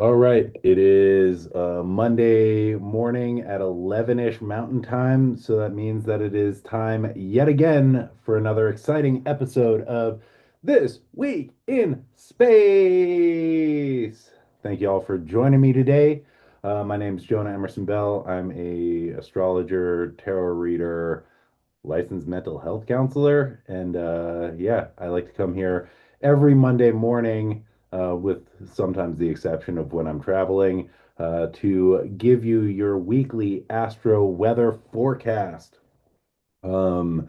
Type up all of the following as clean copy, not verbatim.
All right, it is Monday morning at 11-ish Mountain Time, so that means that it is time yet again for another exciting episode of This Week in Space. Thank you all for joining me today. My name is Jonah Emerson Bell. I'm a astrologer, tarot reader, licensed mental health counselor. And yeah, I like to come here every Monday morning, with sometimes the exception of when I'm traveling, to give you your weekly astro weather forecast. Um,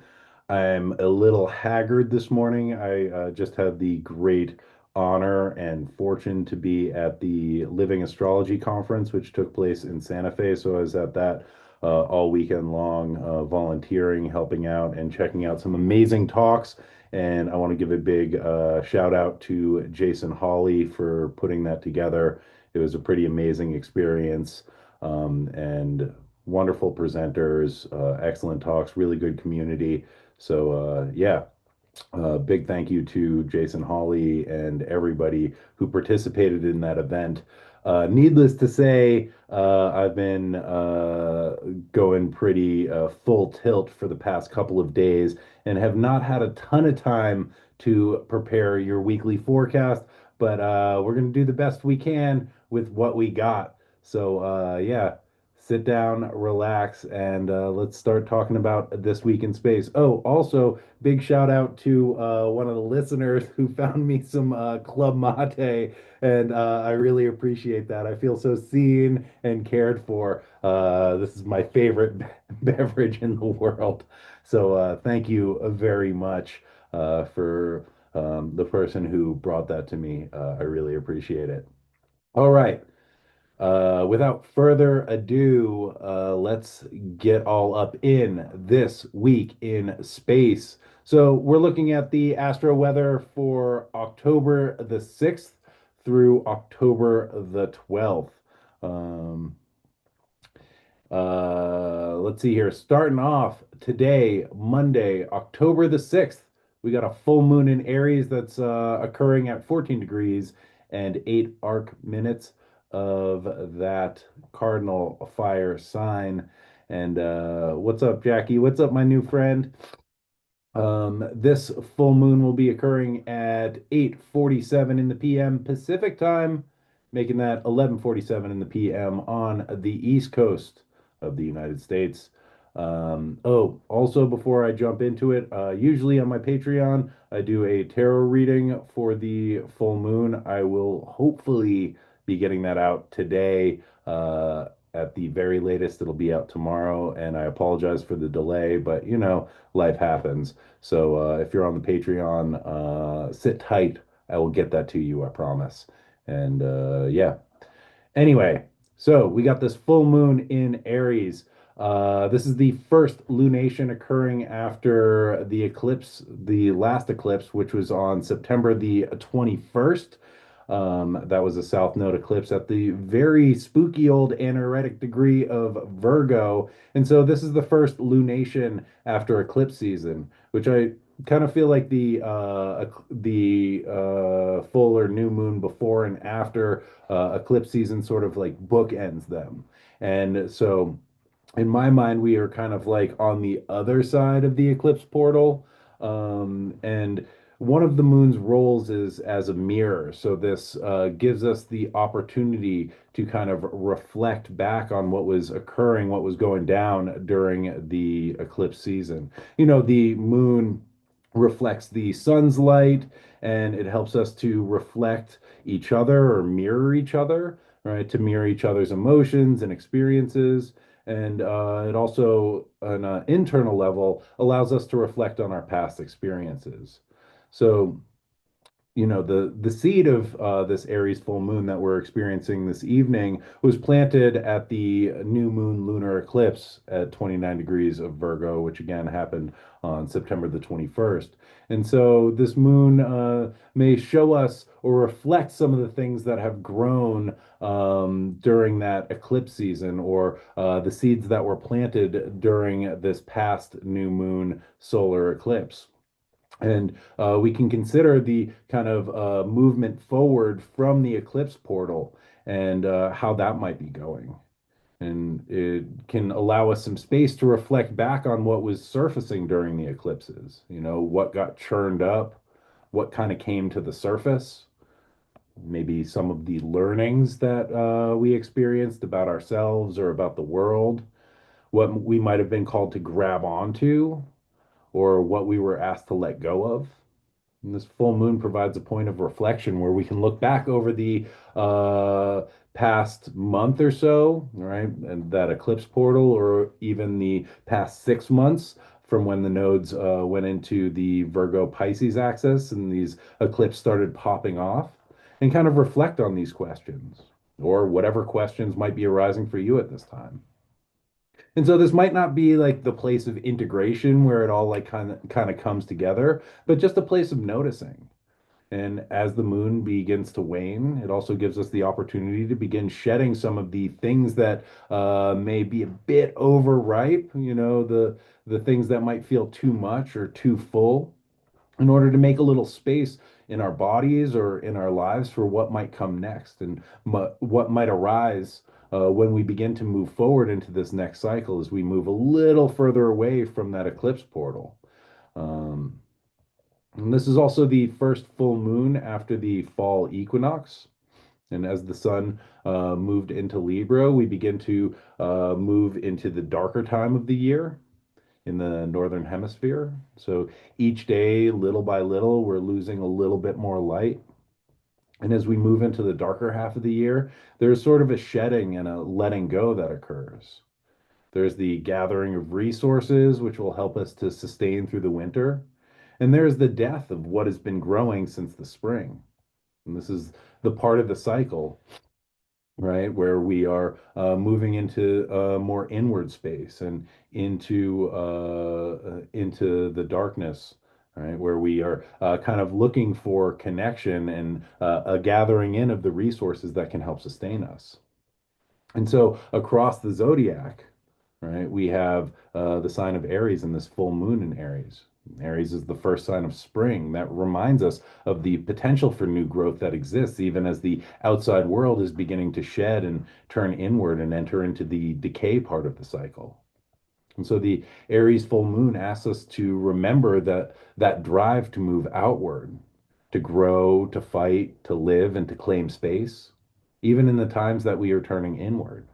I'm a little haggard this morning. I just had the great honor and fortune to be at the Living Astrology Conference, which took place in Santa Fe. So I was at that all weekend long, volunteering, helping out, and checking out some amazing talks. And I want to give a big shout out to Jason Hawley for putting that together. It was a pretty amazing experience. And wonderful presenters, excellent talks, really good community. So yeah, big thank you to Jason Hawley and everybody who participated in that event. Needless to say, I've been going pretty full tilt for the past couple of days and have not had a ton of time to prepare your weekly forecast, but we're going to do the best we can with what we got. So, yeah, sit down, relax, and let's start talking about this week in space. Oh, also, big shout out to one of the listeners who found me some Club Mate, and I really appreciate that. I feel so seen and cared for. This is my favorite beverage in the world. So thank you very much for the person who brought that to me. I really appreciate it. All right. Without further ado, let's get all up in this week in space. So we're looking at the astro weather for October the 6th through October the 12th. Um, let's see here. Starting off today, Monday, October the 6th, we got a full moon in Aries that's occurring at 14 degrees and 8 arc minutes of that cardinal fire sign. And what's up, Jackie? What's up, my new friend? This full moon will be occurring at 8:47 in the PM Pacific time, making that 11:47 in the PM on the East Coast of the United States. Oh, also before I jump into it, usually on my Patreon, I do a tarot reading for the full moon. I will hopefully be getting that out today. At the very latest, it'll be out tomorrow, and I apologize for the delay, but life happens. So if you're on the Patreon, sit tight. I will get that to you, I promise. And yeah. Anyway, so we got this full moon in Aries. This is the first lunation occurring after the eclipse, the last eclipse, which was on September the 21st. That was a South Node eclipse at the very spooky old anaretic degree of Virgo. And so this is the first lunation after eclipse season, which I kind of feel like the full or new moon before and after eclipse season sort of like bookends them. And so in my mind, we are kind of like on the other side of the eclipse portal. And one of the moon's roles is as a mirror. So this gives us the opportunity to kind of reflect back on what was occurring, what was going down during the eclipse season. The moon reflects the sun's light, and it helps us to reflect each other or mirror each other, right? To mirror each other's emotions and experiences. And it also, on an internal level, allows us to reflect on our past experiences. So, the seed of this Aries full moon that we're experiencing this evening was planted at the new moon lunar eclipse at 29 degrees of Virgo, which again happened on September the 21st. And so this moon may show us or reflect some of the things that have grown during that eclipse season, or the seeds that were planted during this past new moon solar eclipse. And we can consider the kind of movement forward from the eclipse portal and how that might be going. And it can allow us some space to reflect back on what was surfacing during the eclipses. You know, what got churned up, what kind of came to the surface, maybe some of the learnings that we experienced about ourselves or about the world, what we might have been called to grab onto, or what we were asked to let go of. And this full moon provides a point of reflection where we can look back over the uh, past month or so, right? And that eclipse portal, or even the past 6 months from when the nodes went into the Virgo Pisces axis and these eclipses started popping off, and kind of reflect on these questions or whatever questions might be arising for you at this time. And so this might not be like the place of integration where it all like kind of comes together, but just a place of noticing. And as the moon begins to wane, it also gives us the opportunity to begin shedding some of the things that may be a bit overripe, you know, the things that might feel too much or too full, in order to make a little space in our bodies or in our lives for what might come next and what might arise when we begin to move forward into this next cycle as we move a little further away from that eclipse portal. Um, and this is also the first full moon after the fall equinox. And as the sun moved into Libra, we begin to move into the darker time of the year in the northern hemisphere. So each day, little by little, we're losing a little bit more light. And as we move into the darker half of the year, there's sort of a shedding and a letting go that occurs. There's the gathering of resources, which will help us to sustain through the winter. And there's the death of what has been growing since the spring. And this is the part of the cycle, right, where we are moving into more inward space and into the darkness, right, where we are kind of looking for connection and a gathering in of the resources that can help sustain us. And so across the zodiac, right, we have the sign of Aries and this full moon in Aries. Aries is the first sign of spring that reminds us of the potential for new growth that exists, even as the outside world is beginning to shed and turn inward and enter into the decay part of the cycle. And so the Aries full moon asks us to remember that drive to move outward, to grow, to fight, to live, and to claim space, even in the times that we are turning inward.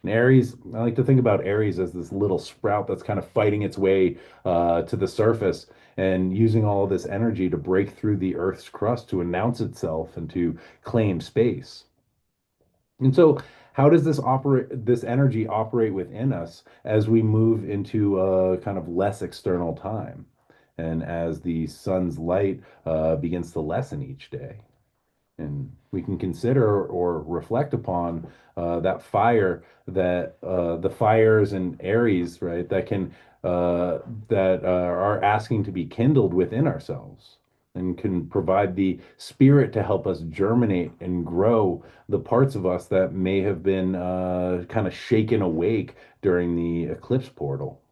And Aries, I like to think about Aries as this little sprout that's kind of fighting its way to the surface and using all of this energy to break through the Earth's crust to announce itself and to claim space. And so, how does this energy operate within us as we move into a kind of less external time, and as the sun's light begins to lessen each day? And we can consider or reflect upon that fire that the fires in Aries, right, that are asking to be kindled within ourselves and can provide the spirit to help us germinate and grow the parts of us that may have been kind of shaken awake during the eclipse portal.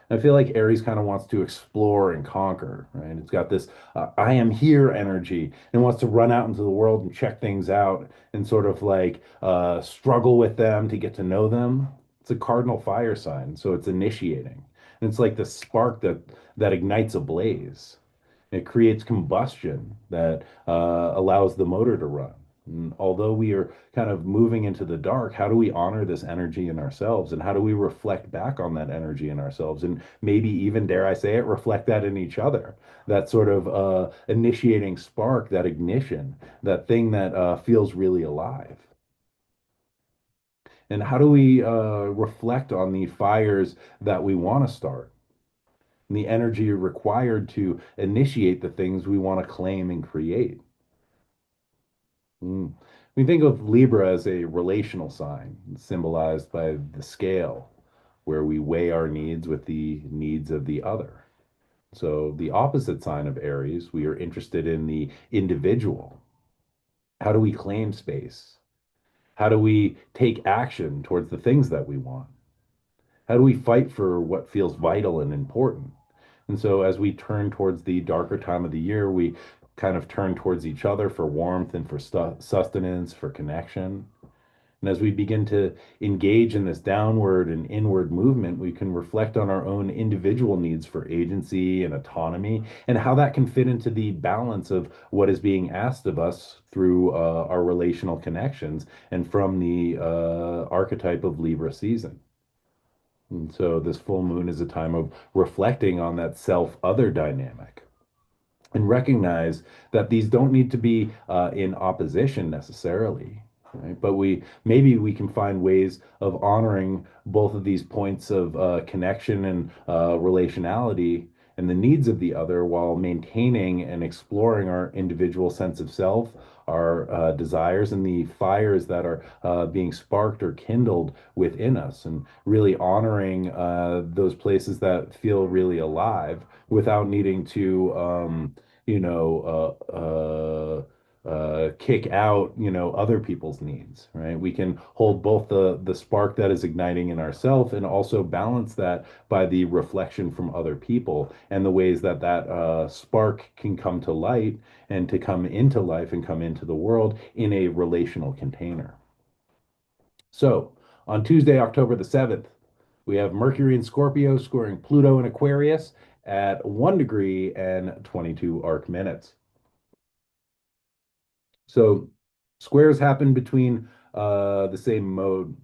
I feel like Aries kind of wants to explore and conquer, right? It's got this I am here energy and wants to run out into the world and check things out and sort of like struggle with them to get to know them. It's a cardinal fire sign, so it's initiating. And it's like the spark that ignites a blaze. It creates combustion that allows the motor to run. And although we are kind of moving into the dark, how do we honor this energy in ourselves? And how do we reflect back on that energy in ourselves? And maybe even, dare I say it, reflect that in each other. That sort of initiating spark, that ignition, that thing that feels really alive. And how do we reflect on the fires that we want to start? And the energy required to initiate the things we want to claim and create. Mm. We think of Libra as a relational sign, symbolized by the scale, where we weigh our needs with the needs of the other. So, the opposite sign of Aries, we are interested in the individual. How do we claim space? How do we take action towards the things that we want? How do we fight for what feels vital and important? And so as we turn towards the darker time of the year, we kind of turn towards each other for warmth and for sustenance, for connection. And as we begin to engage in this downward and inward movement, we can reflect on our own individual needs for agency and autonomy and how that can fit into the balance of what is being asked of us through our relational connections and from the archetype of Libra season. And so this full moon is a time of reflecting on that self-other dynamic and recognize that these don't need to be in opposition necessarily, right? But we can find ways of honoring both of these points of connection and relationality and the needs of the other while maintaining and exploring our individual sense of self, our desires, and the fires that are being sparked or kindled within us, and really honoring those places that feel really alive without needing to kick out, other people's needs, right? We can hold both the spark that is igniting in ourselves and also balance that by the reflection from other people and the ways that that spark can come to light and to come into life and come into the world in a relational container. So on Tuesday, October the 7th, we have Mercury in Scorpio squaring Pluto in Aquarius at 1 degree and 22 arc minutes. So squares happen between the same mode.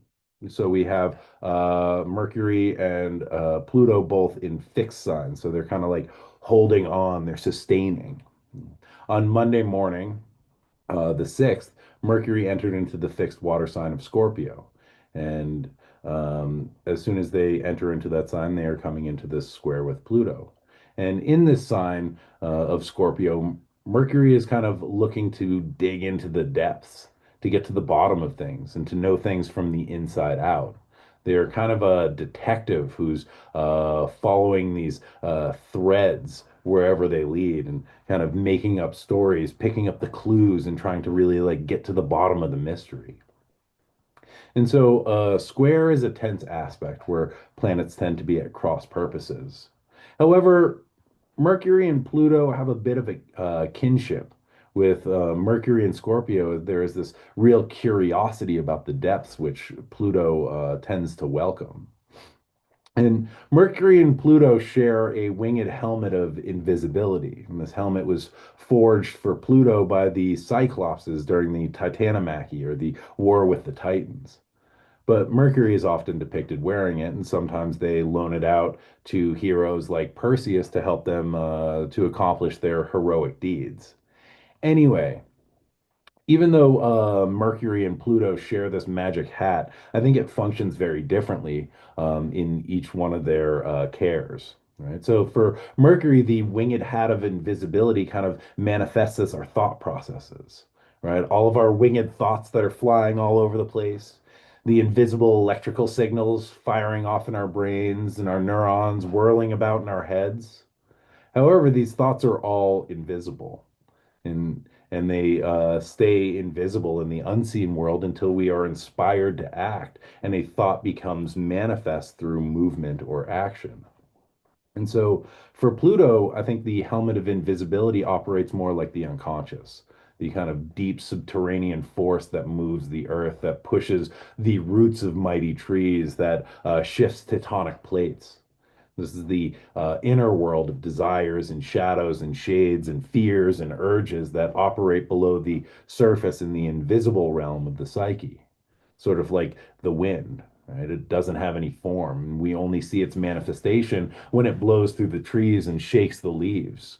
So we have Mercury and Pluto both in fixed signs. So they're kind of like holding on, they're sustaining. On Monday morning, the 6th, Mercury entered into the fixed water sign of Scorpio. And as soon as they enter into that sign, they are coming into this square with Pluto. And in this sign of Scorpio, Mercury is kind of looking to dig into the depths, to get to the bottom of things, and to know things from the inside out. They're kind of a detective who's following these threads wherever they lead and kind of making up stories, picking up the clues, and trying to really like get to the bottom of the mystery. And so, square is a tense aspect where planets tend to be at cross purposes. However, Mercury and Pluto have a bit of a kinship. With Mercury and Scorpio, there is this real curiosity about the depths, which Pluto tends to welcome. And Mercury and Pluto share a winged helmet of invisibility. And this helmet was forged for Pluto by the Cyclopses during the Titanomachy, or the War with the Titans. But Mercury is often depicted wearing it, and sometimes they loan it out to heroes like Perseus to help them to accomplish their heroic deeds. Anyway, even though Mercury and Pluto share this magic hat, I think it functions very differently in each one of their cares. Right. So for Mercury, the winged hat of invisibility kind of manifests as our thought processes, right? All of our winged thoughts that are flying all over the place, the invisible electrical signals firing off in our brains and our neurons whirling about in our heads. However, these thoughts are all invisible and they stay invisible in the unseen world until we are inspired to act and a thought becomes manifest through movement or action. And so for Pluto, I think the helmet of invisibility operates more like the unconscious, the kind of deep subterranean force that moves the earth, that pushes the roots of mighty trees, that shifts tectonic plates. This is the inner world of desires and shadows and shades and fears and urges that operate below the surface in the invisible realm of the psyche, sort of like the wind, right? It doesn't have any form. We only see its manifestation when it blows through the trees and shakes the leaves.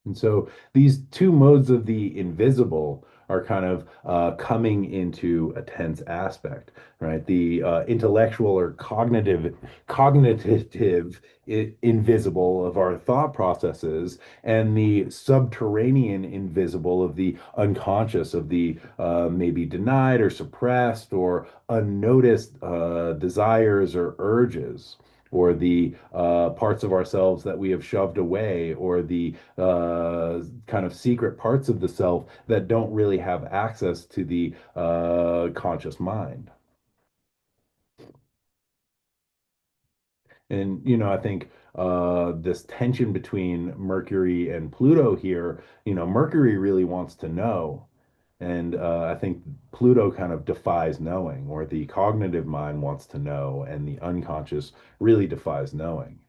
And so these two modes of the invisible are kind of coming into a tense aspect, right? The intellectual or cognitive invisible of our thought processes, and the subterranean invisible of the unconscious, of the maybe denied or suppressed or unnoticed desires or urges, or the parts of ourselves that we have shoved away, or the kind of secret parts of the self that don't really have access to the conscious mind. And, I think this tension between Mercury and Pluto here, Mercury really wants to know. And I think Pluto kind of defies knowing, or the cognitive mind wants to know, and the unconscious really defies knowing.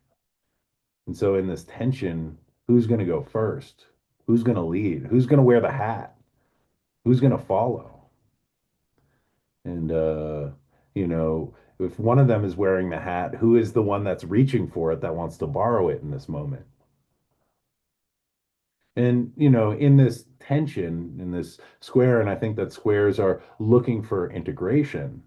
And so, in this tension, who's going to go first? Who's going to lead? Who's going to wear the hat? Who's going to follow? And, if one of them is wearing the hat, who is the one that's reaching for it that wants to borrow it in this moment? And, in this tension, in this square, and I think that squares are looking for integration.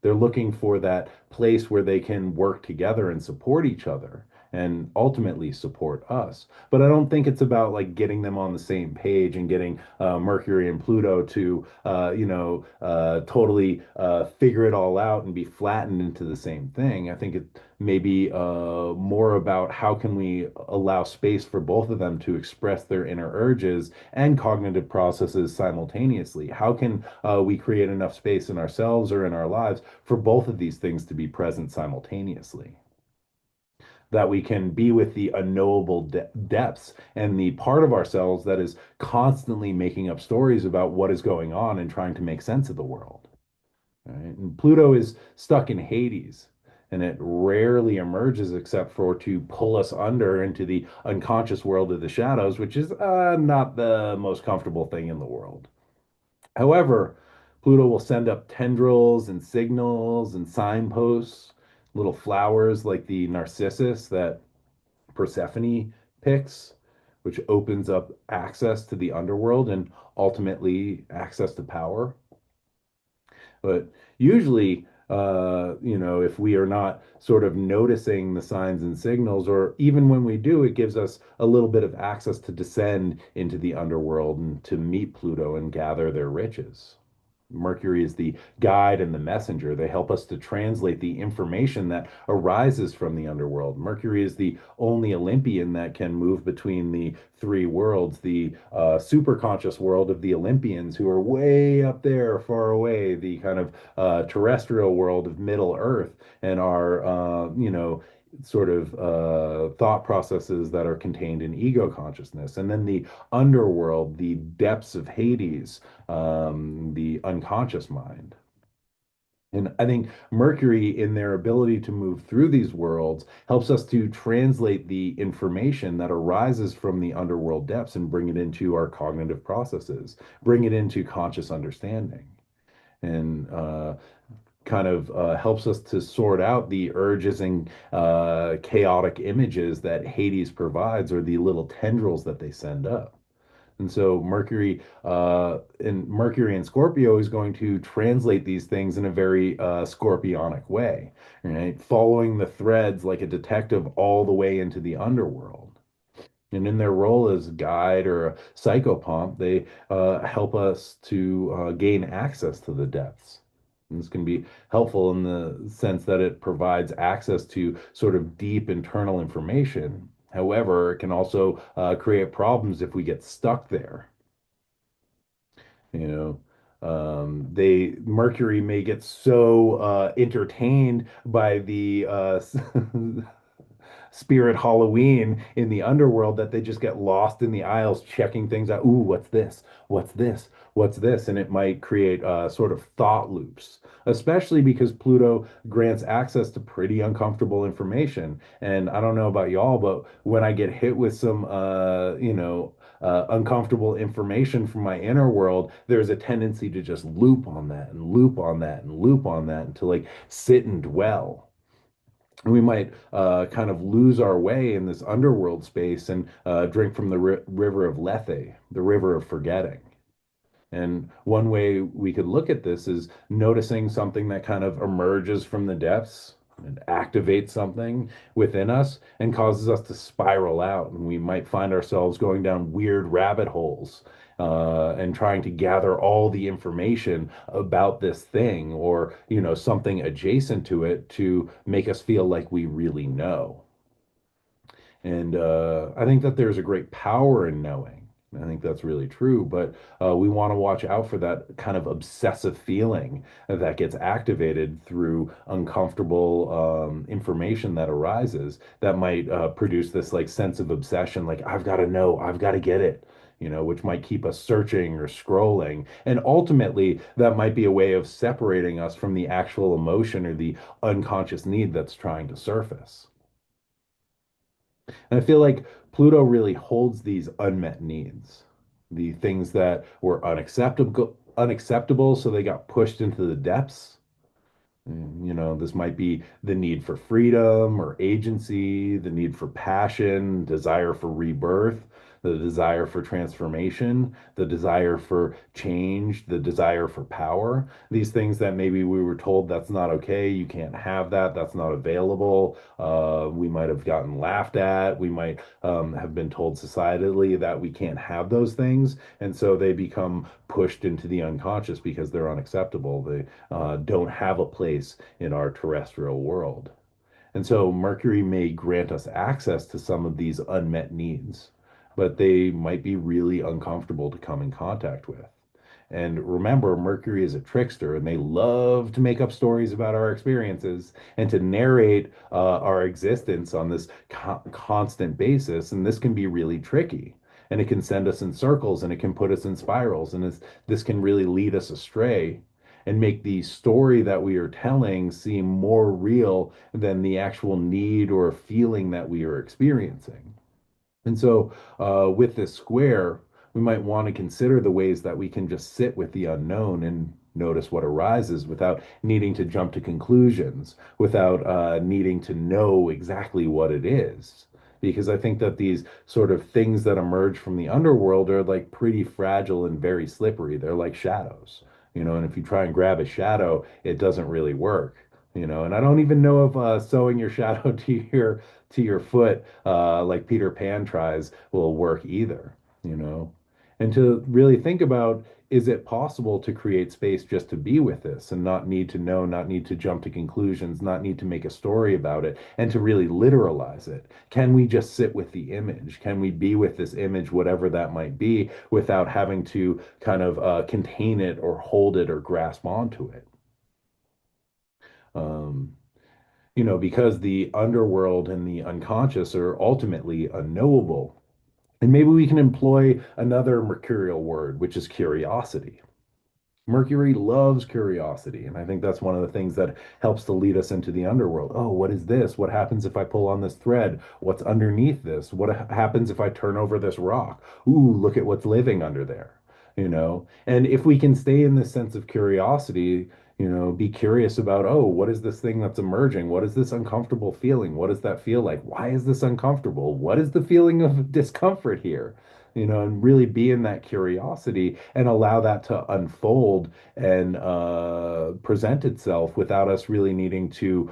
They're looking for that place where they can work together and support each other and ultimately support us. But I don't think it's about like getting them on the same page and getting Mercury and Pluto to, totally figure it all out and be flattened into the same thing. I think it maybe more about how can we allow space for both of them to express their inner urges and cognitive processes simultaneously. How can we create enough space in ourselves or in our lives for both of these things to be present simultaneously? That we can be with the unknowable depths and the part of ourselves that is constantly making up stories about what is going on and trying to make sense of the world. Right? And Pluto is stuck in Hades, and it rarely emerges except for to pull us under into the unconscious world of the shadows, which is not the most comfortable thing in the world. However, Pluto will send up tendrils and signals and signposts, little flowers like the narcissus that Persephone picks, which opens up access to the underworld and ultimately access to power. But usually, if we are not sort of noticing the signs and signals, or even when we do, it gives us a little bit of access to descend into the underworld and to meet Pluto and gather their riches. Mercury is the guide and the messenger. They help us to translate the information that arises from the underworld. Mercury is the only Olympian that can move between the three worlds, the superconscious world of the Olympians who are way up there, far away, the kind of terrestrial world of Middle Earth, and our, sort of thought processes that are contained in ego consciousness. And then the underworld, the depths of Hades, the unconscious mind. And I think Mercury, in their ability to move through these worlds, helps us to translate the information that arises from the underworld depths and bring it into our cognitive processes, bring it into conscious understanding. And kind of helps us to sort out the urges and chaotic images that Hades provides, or the little tendrils that they send up. And so Mercury and Scorpio is going to translate these things in a very scorpionic way, right? Following the threads like a detective all the way into the underworld. And in their role as guide or a psychopomp, they help us to gain access to the depths. And this can be helpful in the sense that it provides access to sort of deep internal information. However, it can also create problems if we get stuck there. You they Mercury may get so entertained by the Spirit Halloween in the underworld that they just get lost in the aisles checking things out. Ooh, what's this? What's this? What's this? And it might create sort of thought loops, especially because Pluto grants access to pretty uncomfortable information. And I don't know about y'all, but when I get hit with some, uncomfortable information from my inner world, there's a tendency to just loop on that and loop on that and loop on that until like sit and dwell. We might kind of lose our way in this underworld space and drink from the river of Lethe, the river of forgetting. And one way we could look at this is noticing something that kind of emerges from the depths and activates something within us and causes us to spiral out. And we might find ourselves going down weird rabbit holes and trying to gather all the information about this thing or, something adjacent to it to make us feel like we really know. And I think that there's a great power in knowing. I think that's really true, but we want to watch out for that kind of obsessive feeling that gets activated through uncomfortable information that arises that might produce this like sense of obsession, like I've got to know, I've got to get it, which might keep us searching or scrolling. And ultimately, that might be a way of separating us from the actual emotion or the unconscious need that's trying to surface. And I feel like Pluto really holds these unmet needs, the things that were unacceptable, so they got pushed into the depths. This might be the need for freedom or agency, the need for passion, desire for rebirth, the desire for transformation, the desire for change, the desire for power. These things that maybe we were told that's not okay, you can't have that, that's not available. We might have gotten laughed at. We might have been told societally that we can't have those things. And so they become pushed into the unconscious because they're unacceptable. They don't have a place in our terrestrial world. And so Mercury may grant us access to some of these unmet needs, but they might be really uncomfortable to come in contact with. And remember, Mercury is a trickster, and they love to make up stories about our experiences and to narrate our existence on this constant basis. And this can be really tricky. And it can send us in circles and it can put us in spirals. And this can really lead us astray and make the story that we are telling seem more real than the actual need or feeling that we are experiencing. And so, with this square, we might want to consider the ways that we can just sit with the unknown and notice what arises without needing to jump to conclusions, without needing to know exactly what it is. Because I think that these sort of things that emerge from the underworld are like pretty fragile and very slippery. They're like shadows, and if you try and grab a shadow, it doesn't really work. And I don't even know if sewing your shadow to your foot, like Peter Pan tries, will work either, you know? And to really think about, is it possible to create space just to be with this and not need to know, not need to jump to conclusions, not need to make a story about it, and to really literalize it? Can we just sit with the image? Can we be with this image, whatever that might be, without having to kind of contain it or hold it or grasp onto it? Um, because the underworld and the unconscious are ultimately unknowable. And maybe we can employ another mercurial word, which is curiosity. Mercury loves curiosity, and I think that's one of the things that helps to lead us into the underworld. Oh, what is this? What happens if I pull on this thread? What's underneath this? What happens if I turn over this rock? Ooh, look at what's living under there, And if we can stay in this sense of curiosity, be curious about, oh, what is this thing that's emerging? What is this uncomfortable feeling? What does that feel like? Why is this uncomfortable? What is the feeling of discomfort here? And really be in that curiosity and allow that to unfold and present itself without us really needing to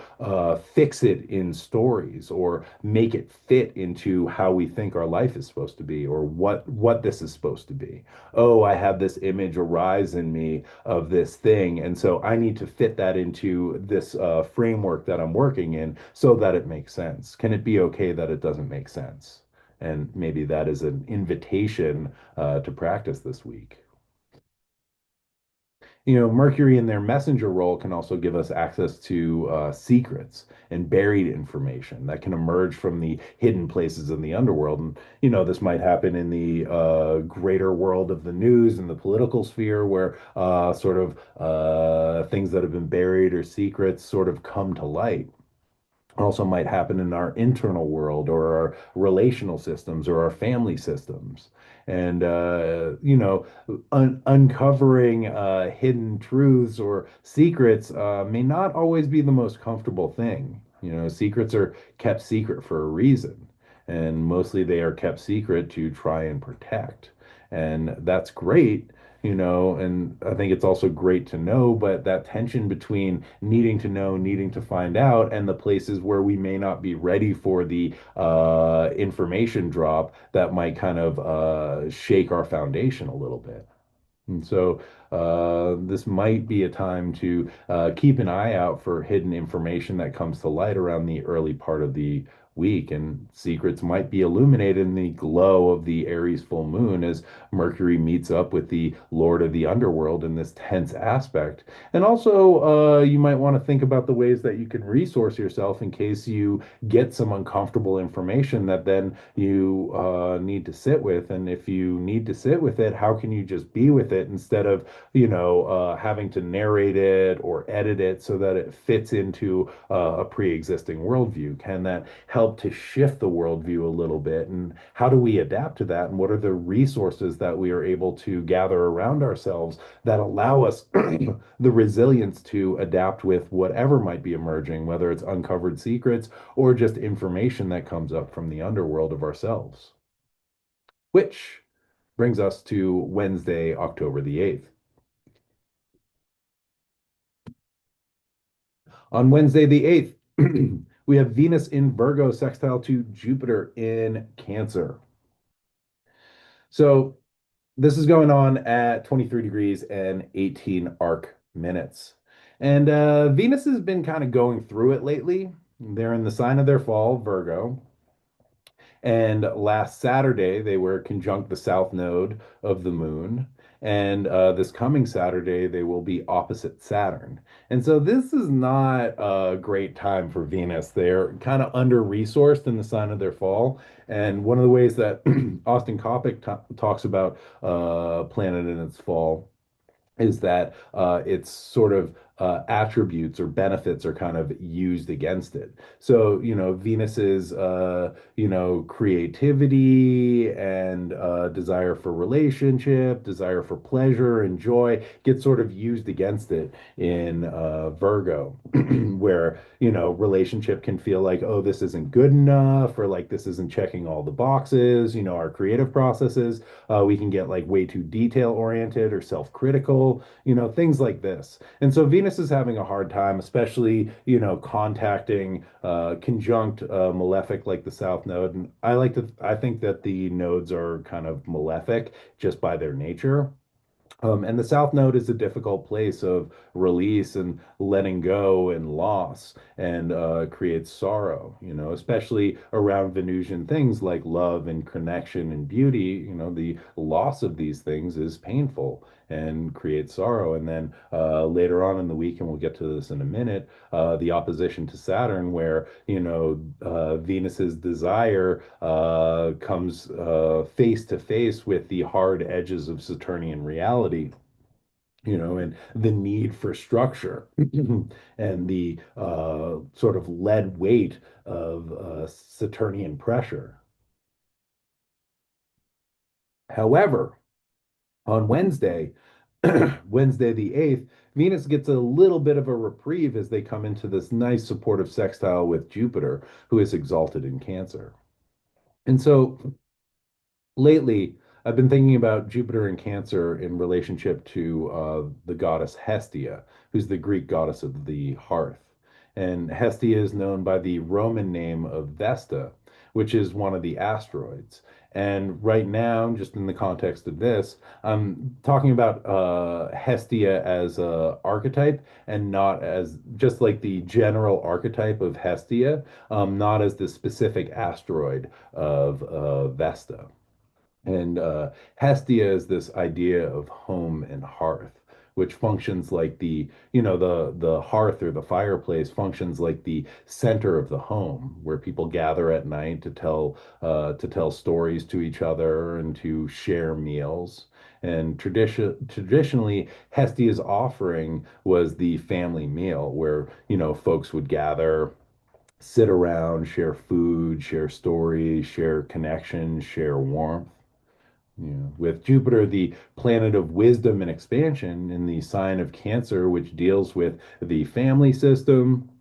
fix it in stories or make it fit into how we think our life is supposed to be or what this is supposed to be. Oh, I have this image arise in me of this thing, and so I need to fit that into this framework that I'm working in so that it makes sense. Can it be okay that it doesn't make sense? And maybe that is an invitation to practice this week. Mercury in their messenger role can also give us access to secrets and buried information that can emerge from the hidden places in the underworld. And, this might happen in the greater world of the news and the political sphere where sort of things that have been buried or secrets sort of come to light. Also might happen in our internal world or our relational systems or our family systems. And, uncovering hidden truths or secrets may not always be the most comfortable thing. Secrets are kept secret for a reason. And mostly they are kept secret to try and protect. And that's great, and I think it's also great to know, but that tension between needing to know, needing to find out, and the places where we may not be ready for the information drop that might kind of shake our foundation a little bit. And so this might be a time to keep an eye out for hidden information that comes to light around the early part of the week, and secrets might be illuminated in the glow of the Aries full moon as Mercury meets up with the Lord of the Underworld in this tense aspect. And also, you might want to think about the ways that you can resource yourself in case you get some uncomfortable information that then you need to sit with. And if you need to sit with it, how can you just be with it instead of, having to narrate it or edit it so that it fits into a pre-existing worldview? Can that help to shift the worldview a little bit? And how do we adapt to that? And what are the resources that we are able to gather around ourselves that allow us the resilience to adapt with whatever might be emerging, whether it's uncovered secrets or just information that comes up from the underworld of ourselves? Which brings us to Wednesday, October the 8th. On Wednesday, the 8th, we have Venus in Virgo sextile to Jupiter in Cancer. So this is going on at 23 degrees and 18 arc minutes. And Venus has been kind of going through it lately. They're in the sign of their fall, Virgo. And last Saturday, they were conjunct the south node of the moon. And this coming Saturday, they will be opposite Saturn. And so this is not a great time for Venus. They're kind of under-resourced in the sign of their fall. And one of the ways that Austin Coppock talks about planet in its fall is that its sort of attributes or benefits are kind of used against it. So, Venus's, creativity and desire for relationship, desire for pleasure and joy gets sort of used against it in Virgo, where, relationship can feel like, oh, this isn't good enough, or like this isn't checking all the boxes, our creative processes. We can get like way too detail oriented or self-critical, things like this. And so Venus is having a hard time, especially, contacting conjunct malefic like the South Node. And I think that the nodes are kind of malefic just by their nature. And the South Node is a difficult place of release and letting go and loss and creates sorrow, especially around Venusian things like love and connection and beauty. The loss of these things is painful and creates sorrow. And then later on in the week, and we'll get to this in a minute, the opposition to Saturn, where, Venus's desire comes face to face with the hard edges of Saturnian reality, and the need for structure and the sort of lead weight of Saturnian pressure. However, on Wednesday, Wednesday the 8th, Venus gets a little bit of a reprieve as they come into this nice supportive sextile with Jupiter, who is exalted in Cancer. And so lately, I've been thinking about Jupiter in Cancer in relationship to the goddess Hestia, who's the Greek goddess of the hearth. And Hestia is known by the Roman name of Vesta, which is one of the asteroids. And right now, just in the context of this, I'm talking about Hestia as a archetype and not as just like the general archetype of Hestia, not as the specific asteroid of Vesta. And Hestia is this idea of home and hearth, which functions like the hearth or the fireplace functions like the center of the home, where people gather at night to tell stories to each other and to share meals. And traditionally, Hestia's offering was the family meal, where folks would gather, sit around, share food, share stories, share connections, share warmth. With Jupiter, the planet of wisdom and expansion in the sign of Cancer, which deals with the family system,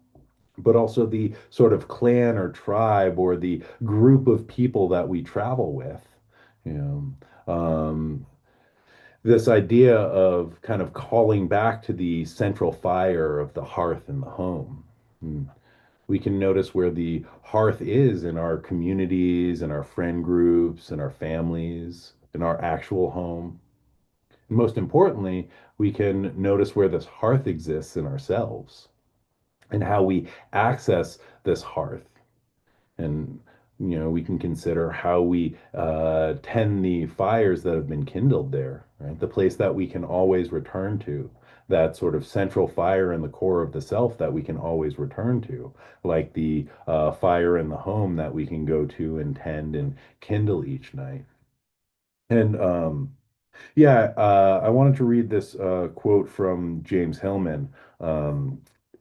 but also the sort of clan or tribe or the group of people that we travel with. You this idea of kind of calling back to the central fire of the hearth in the home. Mm. We can notice where the hearth is in our communities, in our friend groups, in our families, in our actual home. And most importantly, we can notice where this hearth exists in ourselves and how we access this hearth. And we can consider how we tend the fires that have been kindled there, right? The place that we can always return to, that sort of central fire in the core of the self that we can always return to, like the fire in the home that we can go to and tend and kindle each night. And yeah, I wanted to read this quote from James Hillman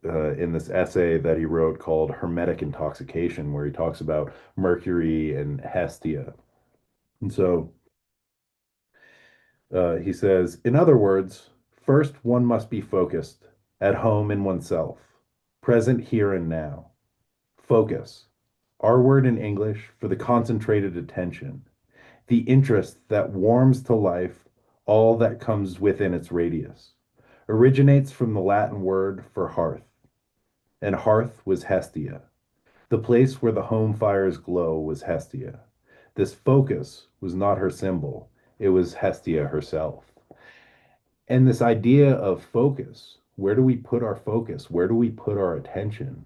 in this essay that he wrote called Hermetic Intoxication, where he talks about Mercury and Hestia. And so he says, in other words, first one must be focused, at home in oneself, present here and now. Focus, our word in English for the concentrated attention, the interest that warms to life all that comes within its radius, originates from the Latin word for hearth, and hearth was Hestia. The place where the home fire's glow was Hestia. This focus was not her symbol, it was Hestia herself. And this idea of focus, where do we put our focus? Where do we put our attention?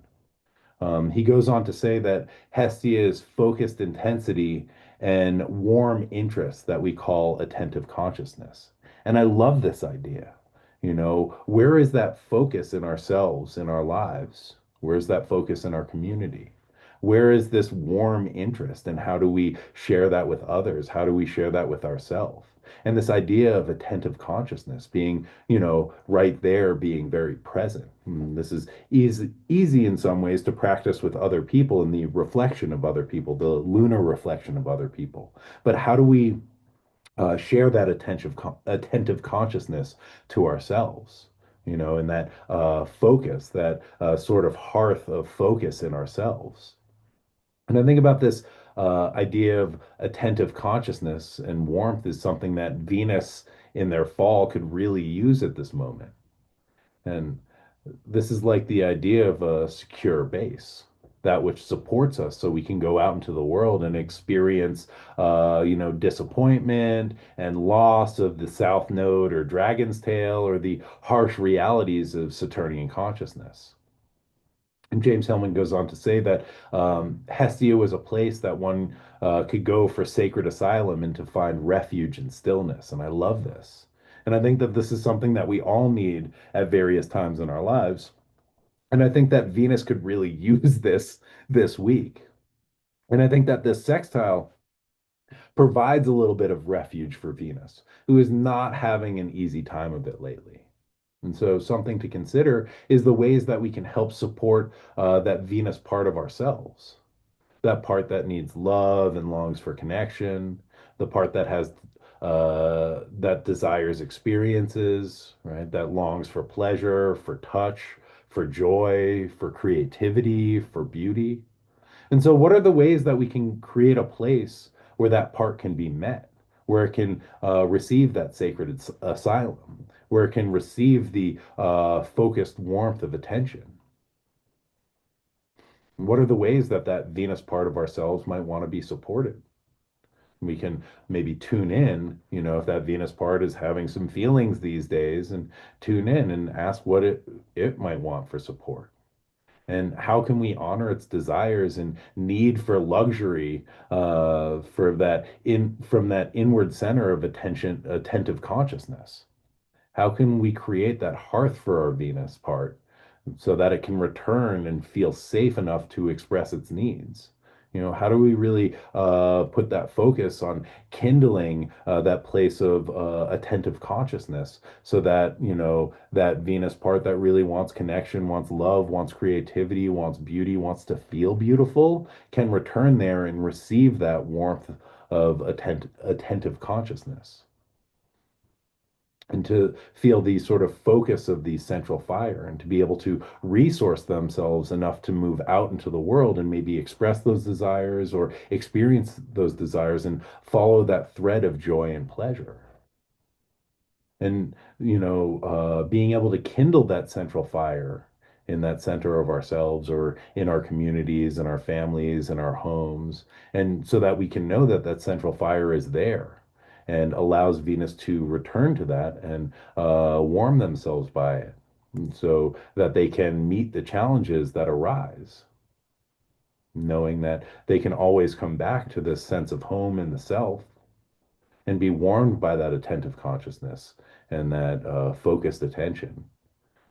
He goes on to say that Hestia's focused intensity and warm interest that we call attentive consciousness. And I love this idea. Where is that focus in ourselves, in our lives? Where is that focus in our community? Where is this warm interest, and how do we share that with others? How do we share that with ourselves? And this idea of attentive consciousness being, right there, being very present. This is easy in some ways to practice with other people in the reflection of other people, the lunar reflection of other people. But how do we share that attentive consciousness to ourselves? In that focus, that sort of hearth of focus in ourselves. And I think about this idea of attentive consciousness and warmth is something that Venus in their fall could really use at this moment. And this is like the idea of a secure base, that which supports us so we can go out into the world and experience, disappointment and loss of the South Node or Dragon's Tail or the harsh realities of Saturnian consciousness. And James Hillman goes on to say that Hestia was a place that one could go for sacred asylum and to find refuge and stillness. And I love this. And I think that this is something that we all need at various times in our lives. And I think that Venus could really use this week. And I think that this sextile provides a little bit of refuge for Venus, who is not having an easy time of it lately. And so, something to consider is the ways that we can help support that Venus part of ourselves, that part that needs love and longs for connection, the part that has that desires experiences, right? That longs for pleasure, for touch, for joy, for creativity, for beauty. And so, what are the ways that we can create a place where that part can be met, where it can receive that sacred asylum, where it can receive the focused warmth of attention? What are the ways that that Venus part of ourselves might want to be supported? We can maybe tune in, if that Venus part is having some feelings these days, and tune in and ask what it might want for support. And how can we honor its desires and need for luxury for that in from that inward center of attentive consciousness? How can we create that hearth for our Venus part so that it can return and feel safe enough to express its needs? How do we really put that focus on kindling that place of attentive consciousness so that, that Venus part that really wants connection, wants love, wants creativity, wants beauty, wants to feel beautiful, can return there and receive that warmth of attentive consciousness? And to feel the sort of focus of the central fire and to be able to resource themselves enough to move out into the world and maybe express those desires or experience those desires and follow that thread of joy and pleasure. And being able to kindle that central fire in that center of ourselves or in our communities and our families and our homes, and so that we can know that that central fire is there and allows Venus to return to that and warm themselves by it, and so that they can meet the challenges that arise. knowing that they can always come back to this sense of home in the self and be warmed by that attentive consciousness and that focused attention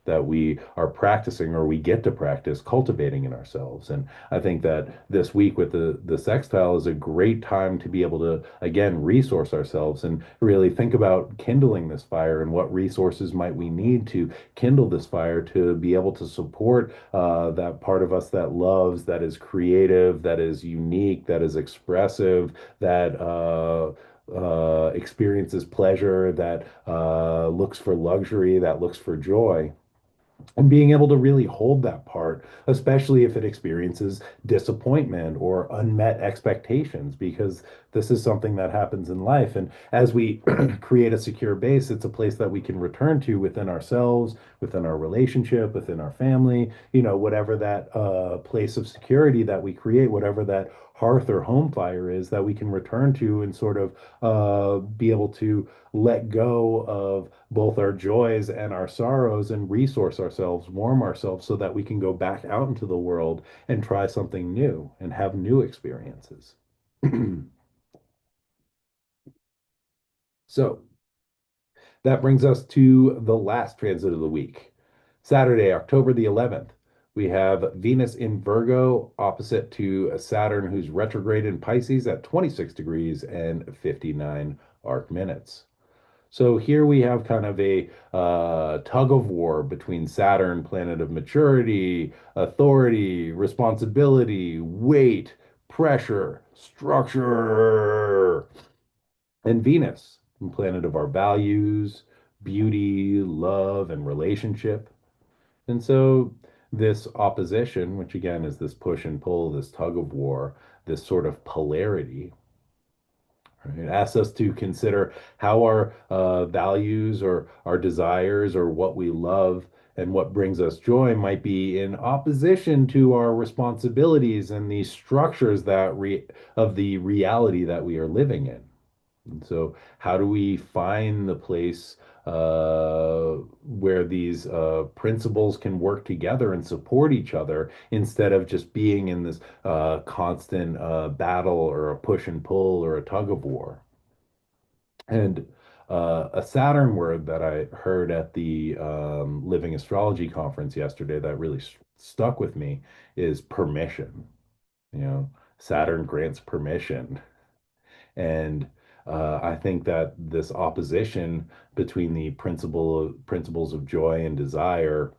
that we are practicing or we get to practice cultivating in ourselves. And I think that this week with the sextile is a great time to be able to again resource ourselves and really think about kindling this fire and what resources might we need to kindle this fire to be able to support that part of us that loves, that is creative, that is unique, that is expressive, that experiences pleasure, that looks for luxury, that looks for joy, and being able to really hold that part, especially if it experiences disappointment or unmet expectations, because this is something that happens in life. And as we create a secure base, it's a place that we can return to within ourselves, within our relationship, within our family, whatever that place of security that we create, whatever that hearth or home fire is that we can return to and sort of be able to let go of both our joys and our sorrows and resource ourselves, warm ourselves so that we can go back out into the world and try something new and have new experiences. So that brings us to the last transit of the week. Saturday, October the 11th, we have Venus in Virgo opposite to Saturn, who's retrograde in Pisces at 26 degrees and 59 arc minutes. So here we have kind of a tug of war between Saturn, planet of maturity, authority, responsibility, weight, pressure, structure, and Venus, planet of our values, beauty, love, and relationship. And so this opposition, which again is this push and pull, this tug of war, this sort of polarity, right? It asks us to consider how our values or our desires or what we love and what brings us joy might be in opposition to our responsibilities and the structures of the reality that we are living in. And so, how do we find the place where these principles can work together and support each other instead of just being in this constant battle or a push and pull or a tug of war? And a Saturn word that I heard at the Living Astrology conference yesterday that really stuck with me is permission. You know, Saturn grants permission. And I think that this opposition between the principles of joy and desire,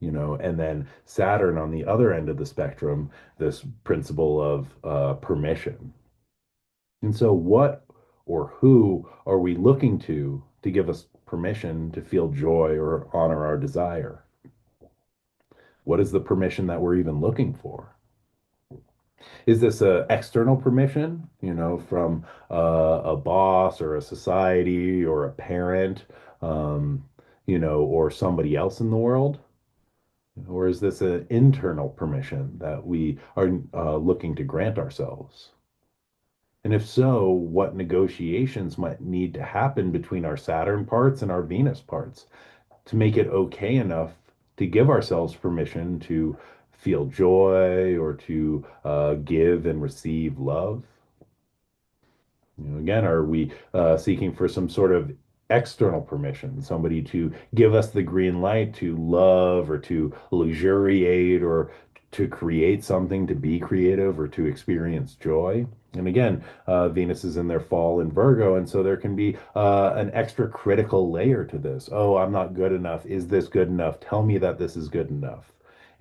and then Saturn on the other end of the spectrum, this principle of permission. And so, what or who are we looking to give us permission to feel joy or honor our desire? What is the permission that we're even looking for? Is this a external permission, from a boss or a society or a parent, or somebody else in the world? Or is this an internal permission that we are looking to grant ourselves? And if so, what negotiations might need to happen between our Saturn parts and our Venus parts to make it okay enough to give ourselves permission to feel joy or to give and receive love? Again, are we seeking for some sort of external permission, somebody to give us the green light to love or to luxuriate or to create something, to be creative or to experience joy? And again, Venus is in their fall in Virgo, and so there can be an extra critical layer to this. Oh, I'm not good enough. Is this good enough? Tell me that this is good enough.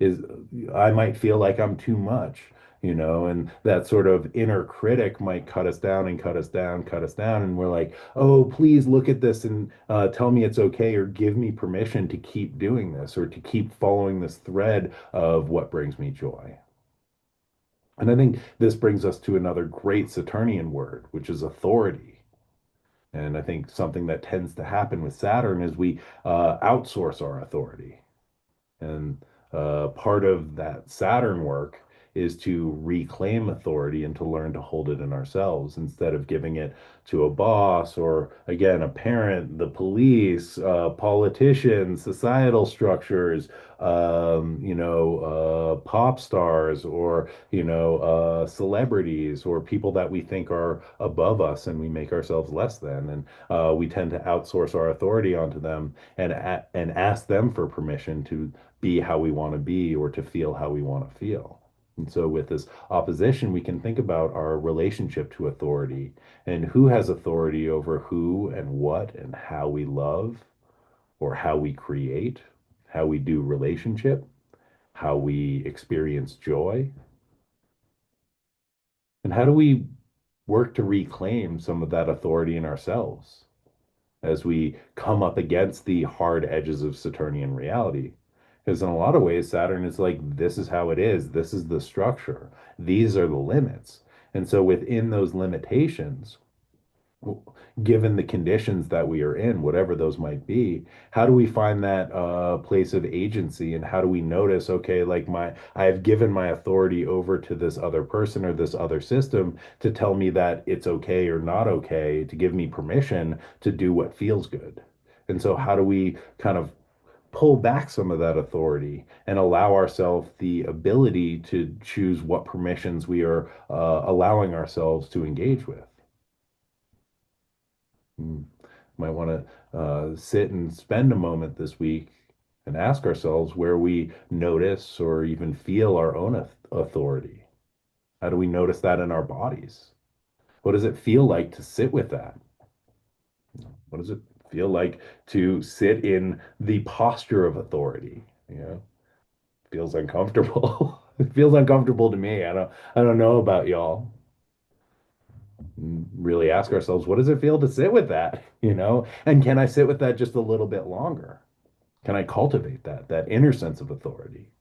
Is I might feel like I'm too much, and that sort of inner critic might cut us down and cut us down, cut us down. And we're like, oh, please look at this and tell me it's okay or give me permission to keep doing this or to keep following this thread of what brings me joy. And I think this brings us to another great Saturnian word, which is authority. And I think something that tends to happen with Saturn is we outsource our authority. And part of that Saturn work is to reclaim authority and to learn to hold it in ourselves instead of giving it to a boss or, again, a parent, the police, politicians, societal structures, pop stars, or, celebrities, or people that we think are above us and we make ourselves less than. And we tend to outsource our authority onto them and ask them for permission to be how we want to be or to feel how we want to feel. And so, with this opposition, we can think about our relationship to authority and who has authority over who and what and how we love or how we create, how we do relationship, how we experience joy, and how do we work to reclaim some of that authority in ourselves as we come up against the hard edges of Saturnian reality. Because in a lot of ways, Saturn is like, this is how it is. This is the structure. These are the limits. And so within those limitations, given the conditions that we are in, whatever those might be, how do we find that place of agency, and how do we notice, okay, like I have given my authority over to this other person or this other system to tell me that it's okay or not okay, to give me permission to do what feels good. And so how do we kind of pull back some of that authority and allow ourselves the ability to choose what permissions we are allowing ourselves to engage with? Mm. Might want to sit and spend a moment this week and ask ourselves where we notice or even feel our own authority. How do we notice that in our bodies? What does it feel like to sit with that? What does it feel like to sit in the posture of authority? Feels uncomfortable. It feels uncomfortable to me. I don't know about y'all. Really ask ourselves, what does it feel to sit with that? And can I sit with that just a little bit longer? Can I cultivate that inner sense of authority?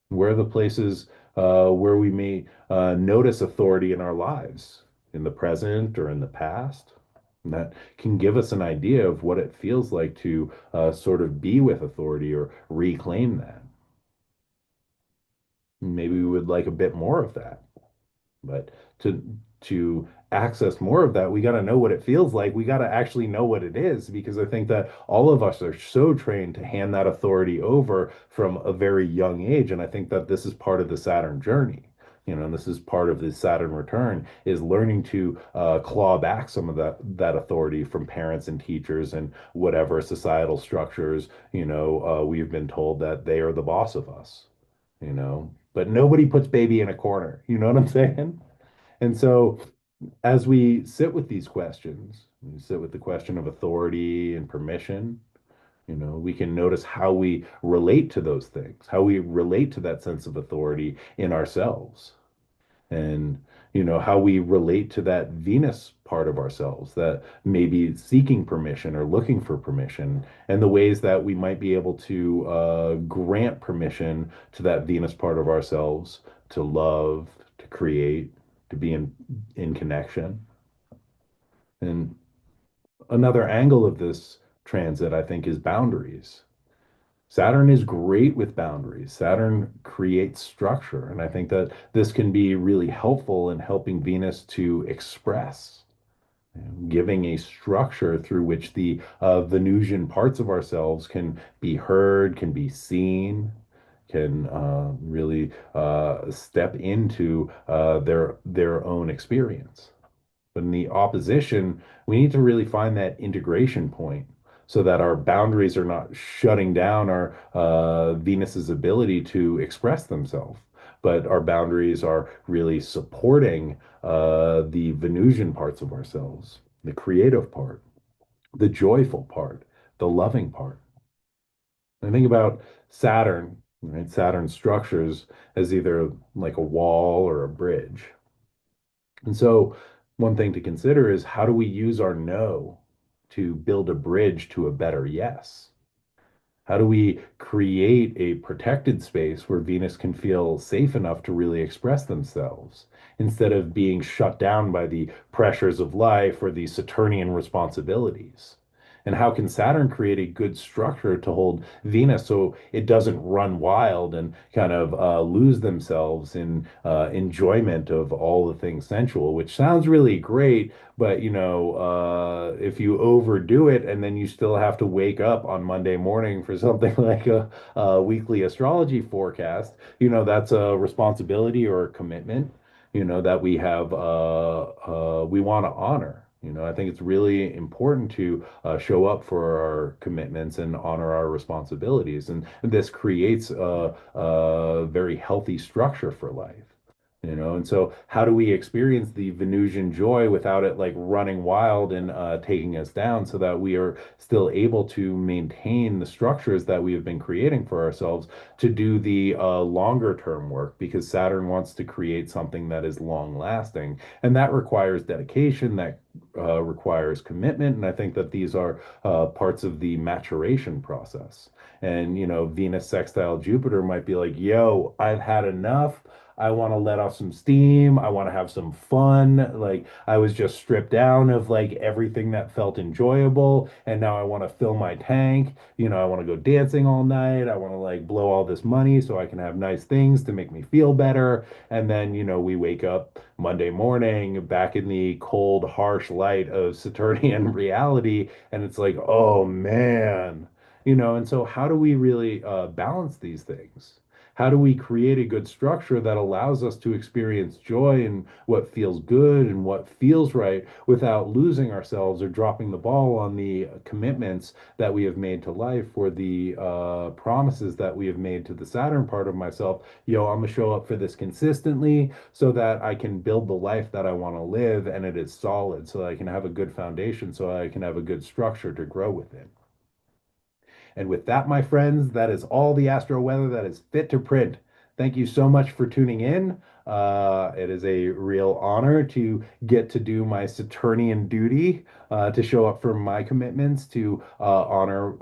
Where are the places where we may notice authority in our lives, in the present or in the past? And that can give us an idea of what it feels like to sort of be with authority or reclaim that. Maybe we would like a bit more of that. But to access more of that, we got to know what it feels like. We got to actually know what it is, because I think that all of us are so trained to hand that authority over from a very young age. And I think that this is part of the Saturn journey. And this is part of the Saturn return, is learning to claw back some of that authority from parents and teachers and whatever societal structures, we've been told that they are the boss of us, but nobody puts baby in a corner. You know what I'm saying? And so, as we sit with these questions, we sit with the question of authority and permission, we can notice how we relate to those things, how we relate to that sense of authority in ourselves, and, how we relate to that Venus part of ourselves that may be seeking permission or looking for permission, and the ways that we might be able to grant permission to that Venus part of ourselves to love, to create, to be in connection. And another angle of this transit, I think, is boundaries. Saturn is great with boundaries. Saturn creates structure. And I think that this can be really helpful in helping Venus to express, giving a structure through which the Venusian parts of ourselves can be heard, can be seen, can really step into their own experience. But in the opposition, we need to really find that integration point so that our boundaries are not shutting down our Venus's ability to express themselves, but our boundaries are really supporting the Venusian parts of ourselves, the creative part, the joyful part, the loving part. And think about Saturn, right? Saturn structures as either like a wall or a bridge. And so, one thing to consider is, how do we use our no to build a bridge to a better yes? How do we create a protected space where Venus can feel safe enough to really express themselves instead of being shut down by the pressures of life or the Saturnian responsibilities? And how can Saturn create a good structure to hold Venus so it doesn't run wild and kind of lose themselves in enjoyment of all the things sensual, which sounds really great, but if you overdo it and then you still have to wake up on Monday morning for something like a weekly astrology forecast, that's a responsibility or a commitment, that we want to honor. I think it's really important to show up for our commitments and honor our responsibilities. And this creates a very healthy structure for life. And so how do we experience the Venusian joy without it like running wild and taking us down so that we are still able to maintain the structures that we have been creating for ourselves to do the longer term work because Saturn wants to create something that is long lasting. And that requires dedication, that requires commitment. And I think that these are parts of the maturation process. And, Venus sextile Jupiter might be like, yo, I've had enough. I want to let off some steam. I want to have some fun. Like I was just stripped down of like everything that felt enjoyable. And now I want to fill my tank. I want to go dancing all night. I want to like blow all this money so I can have nice things to make me feel better. And then, we wake up Monday morning back in the cold, harsh light of Saturnian reality. And it's like, oh man. And so how do we really balance these things? How do we create a good structure that allows us to experience joy and what feels good and what feels right without losing ourselves or dropping the ball on the commitments that we have made to life or the promises that we have made to the Saturn part of myself? I'm gonna show up for this consistently so that I can build the life that I want to live and it is solid so that I can have a good foundation, so I can have a good structure to grow within. And with that, my friends, that is all the astro weather that is fit to print. Thank you so much for tuning in. It is a real honor to get to do my Saturnian duty, to show up for my commitments, to honor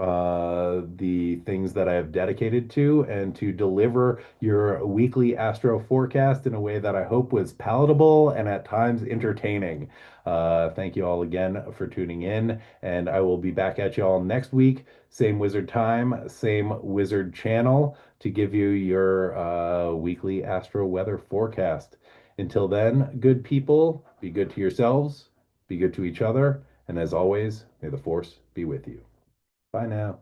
the things that I have dedicated to, and to deliver your weekly astro forecast in a way that I hope was palatable and at times entertaining. Thank you all again for tuning in, and I will be back at you all next week. Same wizard time, same wizard channel to give you your weekly astro weather forecast. Until then, good people, be good to yourselves, be good to each other, and as always, may the force be with you. Bye now.